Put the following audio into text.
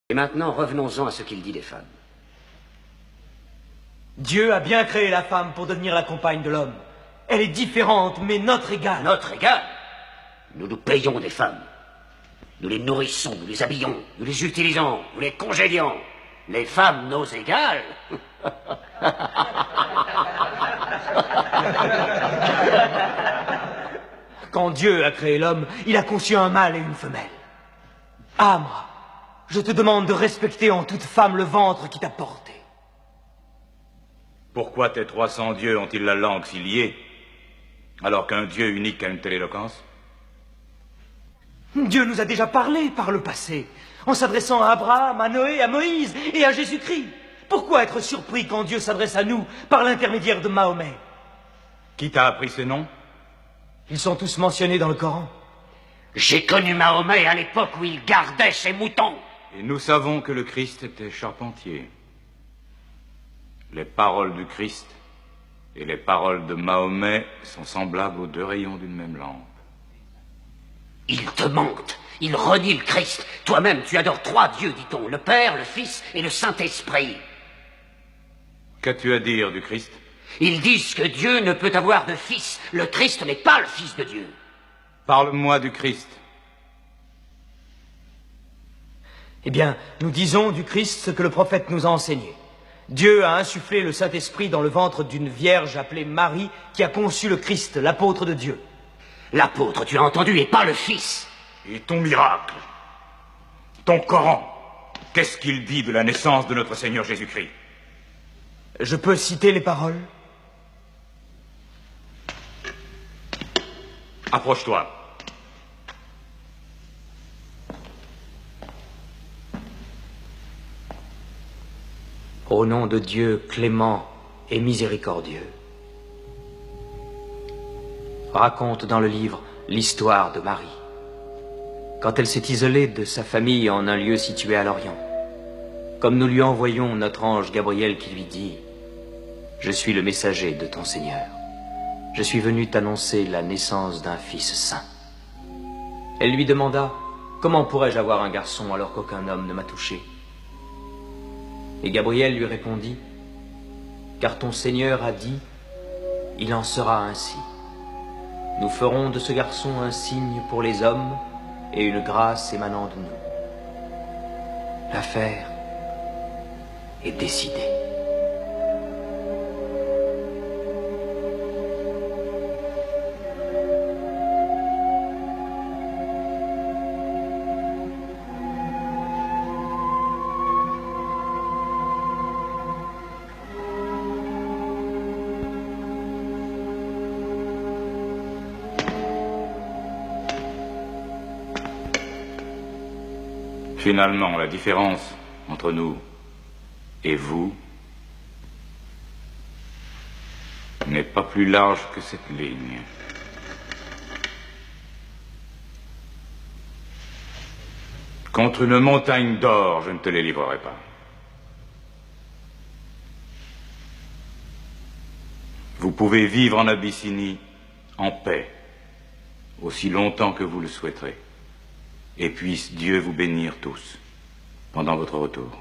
Et maintenant, revenons-en à ce qu'il dit des femmes. Dieu a bien créé la femme pour devenir la compagne de l'homme. Elle est différente, mais notre égale. Notre égale? Nous nous payons des femmes. Nous les nourrissons, nous les habillons, nous les utilisons, nous les congédions. Les femmes, nos égales? Quand Dieu a créé l'homme, il a conçu un mâle et une femelle. Amra, je te demande de respecter en toute femme le ventre qui t'a porté. Pourquoi tes 300 dieux ont-ils la langue si liée, alors qu'un Dieu unique a une telle éloquence? Dieu nous a déjà parlé par le passé, en s'adressant à Abraham, à Noé, à Moïse et à Jésus-Christ. Pourquoi être surpris quand Dieu s'adresse à nous par l'intermédiaire de Mahomet? Qui t'a appris ces noms? Ils sont tous mentionnés dans le Coran. J'ai connu Mahomet à l'époque où il gardait ses moutons. Et nous savons que le Christ était charpentier. Les paroles du Christ et les paroles de Mahomet sont semblables aux deux rayons d'une même lampe. Il te mente, il renie le Christ. Toi-même, tu adores 3 dieux, dit-on, le Père, le Fils et le Saint-Esprit. Qu'as-tu à dire du Christ? Ils disent que Dieu ne peut avoir de fils. Le Christ n'est pas le Fils de Dieu. Parle-moi du Christ. Eh bien, nous disons du Christ ce que le prophète nous a enseigné. Dieu a insufflé le Saint-Esprit dans le ventre d'une vierge appelée Marie qui a conçu le Christ, l'apôtre de Dieu. L'apôtre, tu as entendu, et pas le Fils. Et ton miracle, ton Coran, qu'est-ce qu'il dit de la naissance de notre Seigneur Jésus-Christ? Je peux citer les paroles? Approche-toi. Au nom de Dieu clément et miséricordieux. Raconte dans le livre l'histoire de Marie, quand elle s'est isolée de sa famille en un lieu situé à l'Orient, comme nous lui envoyons notre ange Gabriel qui lui dit: « Je suis le messager de ton Seigneur. Je suis venu t'annoncer la naissance d'un fils saint. » Elle lui demanda: « Comment pourrais-je avoir un garçon alors qu'aucun homme ne m'a touché ?» Et Gabriel lui répondit: « Car ton Seigneur a dit, il en sera ainsi. Nous ferons de ce garçon un signe pour les hommes et une grâce émanant de nous. » L'affaire est décidée. Finalement, la différence entre nous et vous n'est pas plus large que cette ligne. Contre une montagne d'or, je ne te les livrerai pas. Vous pouvez vivre en Abyssinie en paix, aussi longtemps que vous le souhaiterez. Et puisse Dieu vous bénir tous pendant votre retour.